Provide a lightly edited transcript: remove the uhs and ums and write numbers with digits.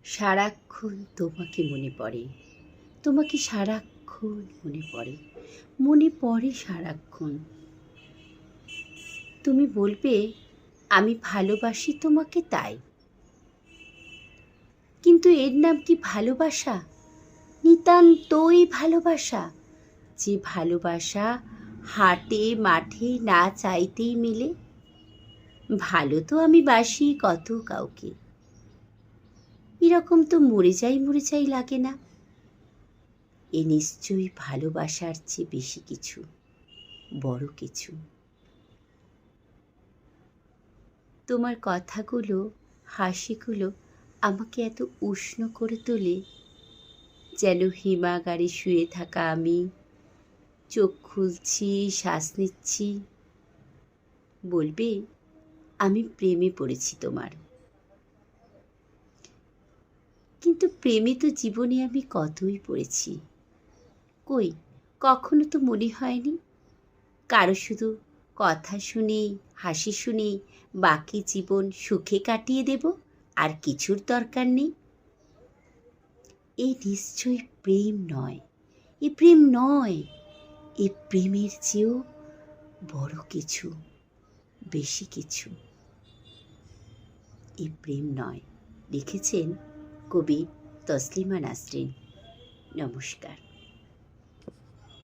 সারাক্ষণ তোমাকে মনে পড়ে, তোমাকে সারাক্ষণ মনে পড়ে সারাক্ষণ। তুমি বলবে আমি ভালোবাসি তোমাকে তাই, কিন্তু এর নাম কি ভালোবাসা? নিতান্তই ভালোবাসা, যে ভালোবাসা হাটে মাঠে না চাইতেই মেলে। ভালো তো আমি বাসি কত কাউকে, এরকম তো মরে যাই লাগে না। এ নিশ্চয়ই ভালোবাসার চেয়ে বেশি কিছু, বড় কিছু। তোমার কথাগুলো, হাসিগুলো আমাকে এত উষ্ণ করে তোলে, যেন হিমাগারে শুয়ে থাকা আমি চোখ খুলছি, শ্বাস নিচ্ছি। বলবে আমি প্রেমে পড়েছি তোমার। কিন্তু প্রেমে তো জীবনে আমি কতই পড়েছি, কই কখনো তো মনে হয়নি কারো শুধু কথা শুনেই, হাসি শুনেই বাকি জীবন সুখে কাটিয়ে দেব, আর কিছুর দরকার নেই। এই নিশ্চয়ই প্রেম নয়, এ প্রেম নয়, এ প্রেমের চেয়েও বড় কিছু, বেশি কিছু। এ প্রেম নয়। লিখেছেন কবি তসলিমা নাসরিন। নমস্কার।